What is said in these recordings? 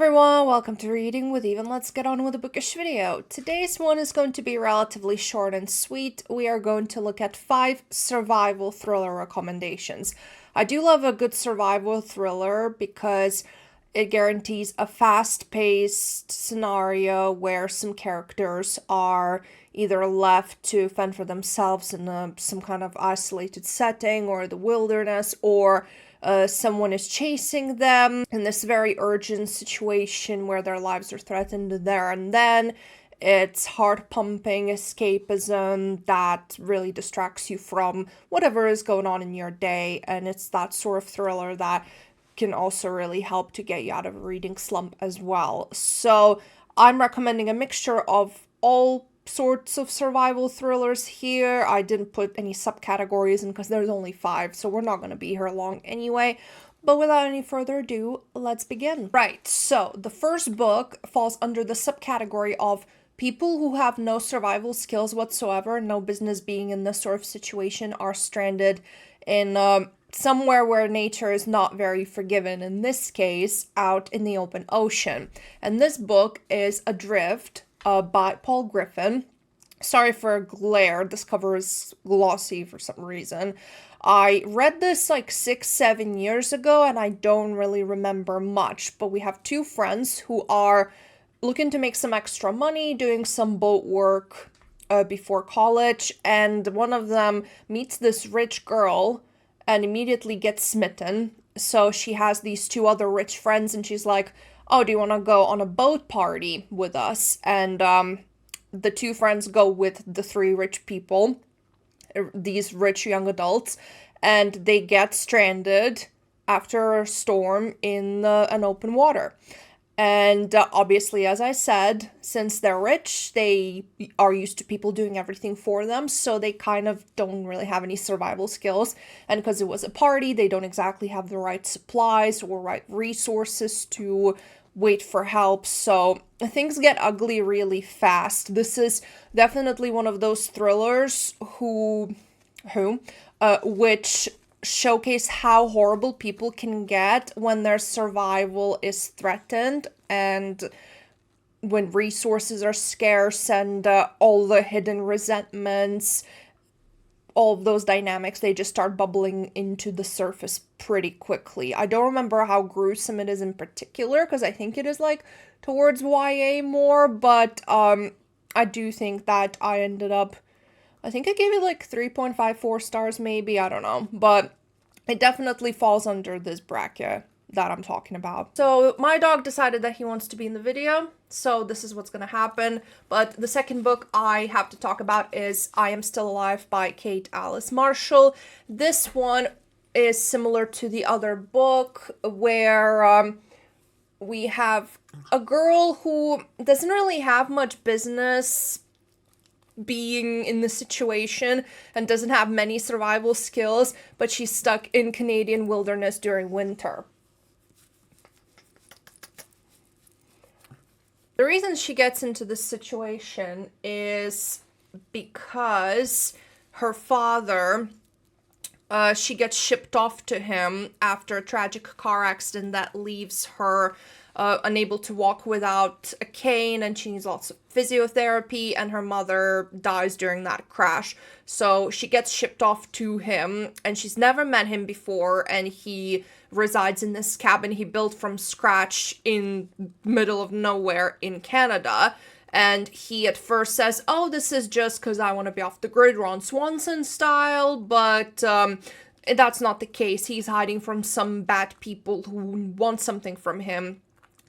Everyone, welcome to Reading with Even. Let's get on with the bookish video. Today's one is going to be relatively short and sweet. We are going to look at 5 survival thriller recommendations. I do love a good survival thriller because it guarantees a fast-paced scenario where some characters are either left to fend for themselves in some kind of isolated setting or the wilderness, or someone is chasing them in this very urgent situation where their lives are threatened there and then. It's heart-pumping escapism that really distracts you from whatever is going on in your day, and it's that sort of thriller that can also really help to get you out of a reading slump as well. So I'm recommending a mixture of all sorts of survival thrillers here. I didn't put any subcategories in because there's only 5, so we're not going to be here long anyway. But without any further ado, let's begin. Right, so the first book falls under the subcategory of people who have no survival skills whatsoever, no business being in this sort of situation, are stranded in somewhere where nature is not very forgiving, in this case, out in the open ocean. And this book is Adrift by Paul Griffin. Sorry for a glare, this cover is glossy for some reason. I read this like 6-7 years ago and I don't really remember much, but we have 2 friends who are looking to make some extra money, doing some boat work before college, and one of them meets this rich girl and immediately gets smitten. So she has these 2 other rich friends and she's like, oh, do you want to go on a boat party with us? And the 2 friends go with the 3 rich people, these rich young adults, and they get stranded after a storm in an open water. And obviously, as I said, since they're rich, they are used to people doing everything for them, so they kind of don't really have any survival skills. And because it was a party, they don't exactly have the right supplies or right resources to wait for help, so things get ugly really fast. This is definitely one of those thrillers which showcase how horrible people can get when their survival is threatened and when resources are scarce and all the hidden resentments, all of those dynamics, they just start bubbling into the surface pretty quickly. I don't remember how gruesome it is in particular because I think it is like towards YA more, but I do think that I think I gave it like 3.54 stars maybe, I don't know, but it definitely falls under this bracket that I'm talking about. So my dog decided that he wants to be in the video, so this is what's gonna happen. But the second book I have to talk about is I Am Still Alive by Kate Alice Marshall. This one is similar to the other book where we have a girl who doesn't really have much business being in the situation and doesn't have many survival skills, but she's stuck in Canadian wilderness during winter. The reason she gets into this situation is because her father, she gets shipped off to him after a tragic car accident that leaves her unable to walk without a cane, and she needs lots of physiotherapy, and her mother dies during that crash. So she gets shipped off to him, and she's never met him before, and he resides in this cabin he built from scratch in middle of nowhere in Canada. And he at first says, oh, this is just because I want to be off the grid, Ron Swanson style, but that's not the case. He's hiding from some bad people who want something from him.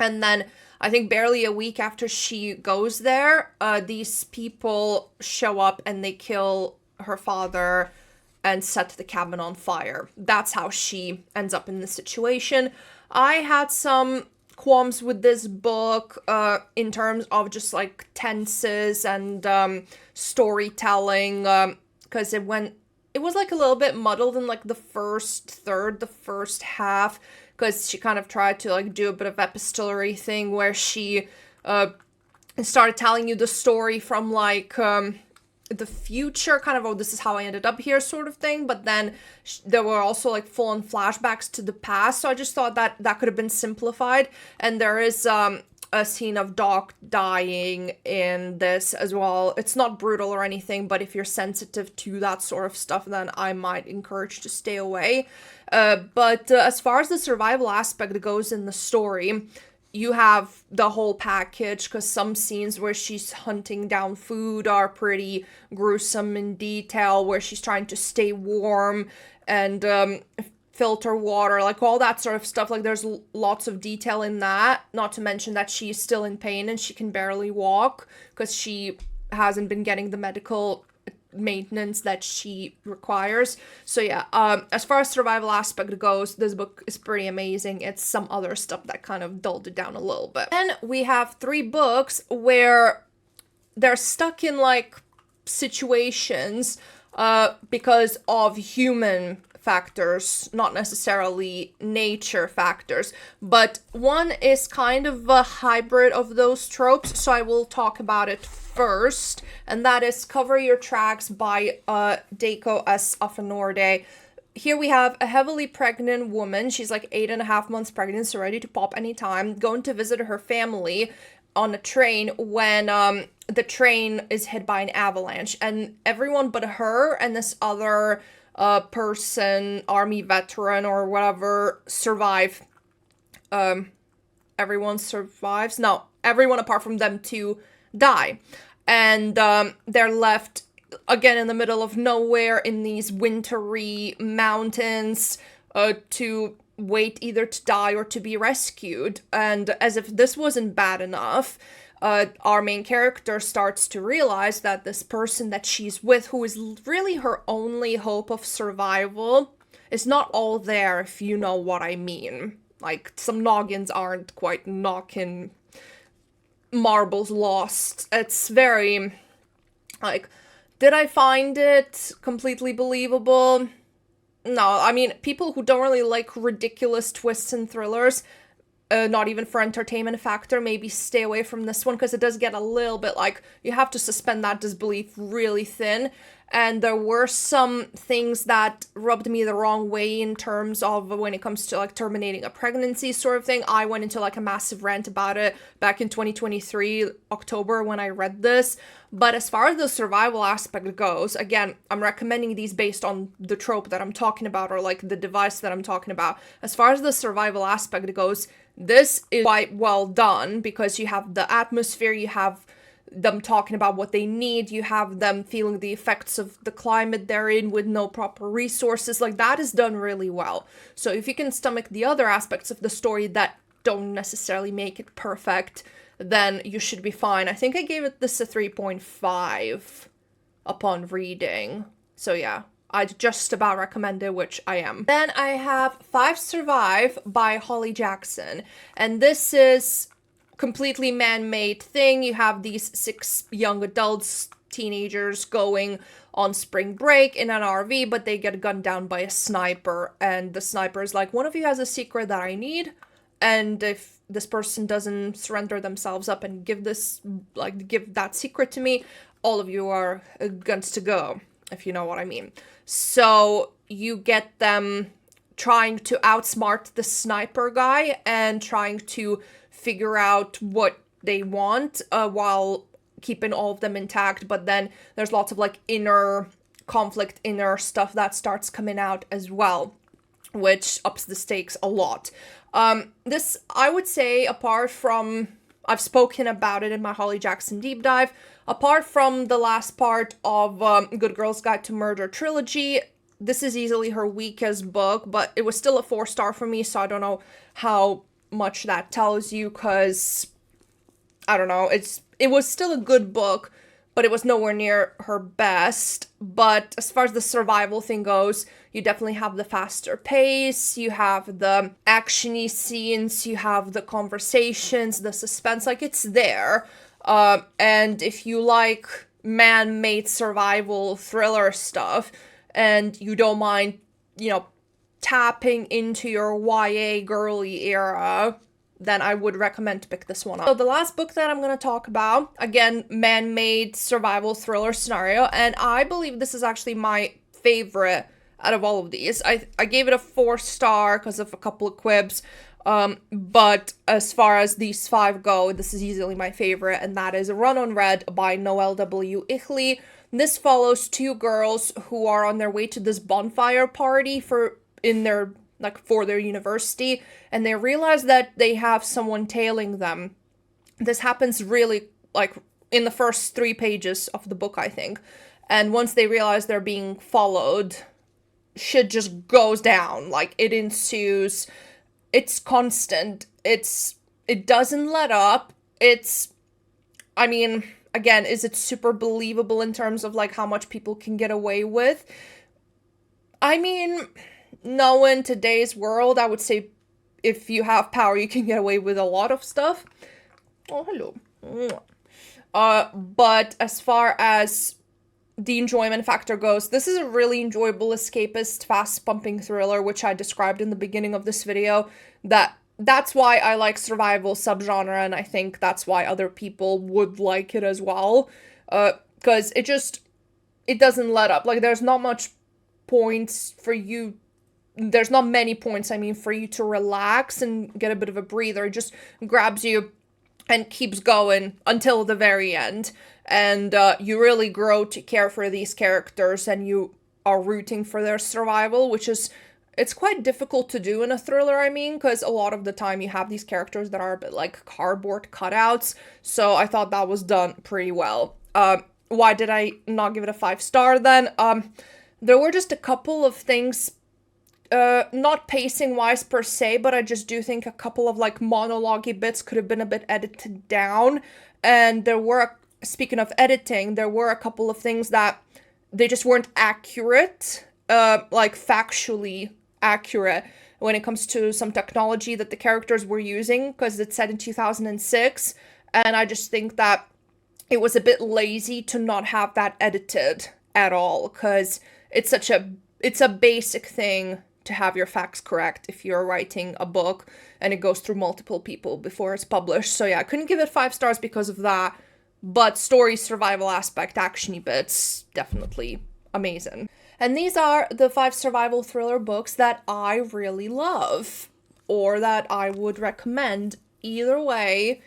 And then I think barely a week after she goes there, these people show up and they kill her father and set the cabin on fire. That's how she ends up in this situation. I had some qualms with this book in terms of just like tenses and storytelling, because it was like a little bit muddled in like the first half, because she kind of tried to like do a bit of epistolary thing where she started telling you the story from like the future, kind of, oh, this is how I ended up here sort of thing. But then there were also like full-on flashbacks to the past. So I just thought that that could have been simplified. And there is a scene of Doc dying in this as well. It's not brutal or anything, but if you're sensitive to that sort of stuff, then I might encourage to stay away. But as far as the survival aspect goes in the story, you have the whole package, because some scenes where she's hunting down food are pretty gruesome in detail, where she's trying to stay warm and filter water, like all that sort of stuff. Like there's lots of detail in that, not to mention that she's still in pain and she can barely walk because she hasn't been getting the medical maintenance that she requires. So yeah, as far as survival aspect goes, this book is pretty amazing. It's some other stuff that kind of dulled it down a little bit. And we have 3 books where they're stuck in like situations because of human factors, not necessarily nature factors, but one is kind of a hybrid of those tropes, so I will talk about it first, and that is Cover Your Tracks by Deiko S. Afanorde. Here we have a heavily pregnant woman. She's like 8.5 months pregnant, so ready to pop anytime, going to visit her family on a train when the train is hit by an avalanche, and everyone but her and this other person, army veteran or whatever, survive. Everyone survives. No, everyone apart from them 2 die. And they're left again in the middle of nowhere in these wintry mountains to wait either to die or to be rescued. And as if this wasn't bad enough, our main character starts to realize that this person that she's with, who is really her only hope of survival, is not all there, if you know what I mean. Like, some noggins aren't quite knocking marbles lost. It's very, like, did I find it completely believable? No, I mean, people who don't really like ridiculous twists and thrillers, not even for entertainment factor, maybe stay away from this one, because it does get a little bit like, you have to suspend that disbelief really thin. And there were some things that rubbed me the wrong way in terms of when it comes to like terminating a pregnancy sort of thing. I went into like a massive rant about it back in 2023, October, when I read this. But as far as the survival aspect goes, again, I'm recommending these based on the trope that I'm talking about, or like the device that I'm talking about. As far as the survival aspect goes, this is quite well done, because you have the atmosphere, you have them talking about what they need, you have them feeling the effects of the climate they're in with no proper resources. Like, that is done really well. So if you can stomach the other aspects of the story that don't necessarily make it perfect, then you should be fine. I think I gave this a 3.5 upon reading. So yeah, I'd just about recommend it, which I am. Then I have 5 Survive by Holly Jackson. And this is completely man-made thing. You have these 6 young adults, teenagers, going on spring break in an RV, but they get gunned down by a sniper. And the sniper is like, one of you has a secret that I need, and if this person doesn't surrender themselves up and give that secret to me, all of you are guns to go, if you know what I mean. So you get them trying to outsmart the sniper guy and trying to figure out what they want while keeping all of them intact. But then there's lots of like inner conflict, inner stuff that starts coming out as well, which ups the stakes a lot. This, I would say, apart from, I've spoken about it in my Holly Jackson deep dive, apart from the last part of Good Girl's Guide to Murder trilogy, this is easily her weakest book, but it was still a 4-star for me, so I don't know how much that tells you, because, I don't know, it was still a good book, but it was nowhere near her best. But as far as the survival thing goes, you definitely have the faster pace, you have the action-y scenes, you have the conversations, the suspense, like, it's there. And if you like man-made survival thriller stuff, and you don't mind, tapping into your YA girly era, then I would recommend to pick this one up. So the last book that I'm going to talk about, again, man-made survival thriller scenario, and I believe this is actually my favorite out of all of these. I gave it a 4-star because of a couple of quibs, but as far as these 5 go, this is easily my favorite, and that is Run on Red by Noelle W. Ichley. This follows 2 girls who are on their way to this bonfire party for their university, and they realize that they have someone tailing them. This happens really, like, in the first 3 pages of the book, I think. And once they realize they're being followed, shit just goes down. Like, it ensues. It's constant. It doesn't let up. I mean, again, is it super believable in terms of, like, how much people can get away with? I mean, no, in today's world, I would say if you have power, you can get away with a lot of stuff. Oh, hello. But as far as the enjoyment factor goes, this is a really enjoyable, escapist, fast-pumping thriller, which I described in the beginning of this video. That's why I like survival subgenre, and I think that's why other people would like it as well. Because it doesn't let up. Like, there's not much points for you. There's not many points, I mean, for you to relax and get a bit of a breather. It just grabs you and keeps going until the very end. And you really grow to care for these characters, and you are rooting for their survival, it's quite difficult to do in a thriller, I mean, because a lot of the time you have these characters that are a bit like cardboard cutouts. So I thought that was done pretty well. Why did I not give it a 5-star then? There were just a couple of things, not pacing-wise per se, but I just do think a couple of, like, monologue-y bits could have been a bit edited down. And speaking of editing, there were a couple of things that they just weren't accurate, like, factually accurate when it comes to some technology that the characters were using, because it's set in 2006, and I just think that it was a bit lazy to not have that edited at all, because it's a basic thing to have your facts correct if you're writing a book and it goes through multiple people before it's published. So yeah, I couldn't give it 5 stars because of that, but story, survival aspect, actiony bits, definitely amazing. And these are the 5 survival thriller books that I really love, or that I would recommend. Either way,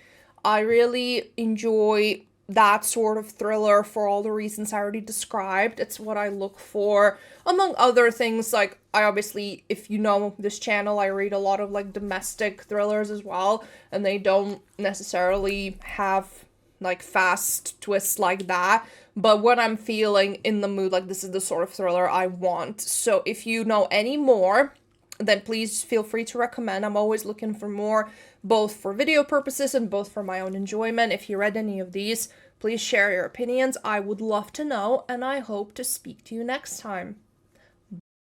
I really enjoy that sort of thriller for all the reasons I already described. It's what I look for, among other things. Like, I obviously, if you know this channel, I read a lot of, like, domestic thrillers as well, and they don't necessarily have, like, fast twists like that, but when I'm feeling in the mood, like, this is the sort of thriller I want. So if you know any more, then please feel free to recommend. I'm always looking for more, both for video purposes and both for my own enjoyment. If you read any of these, please share your opinions. I would love to know, and I hope to speak to you next time.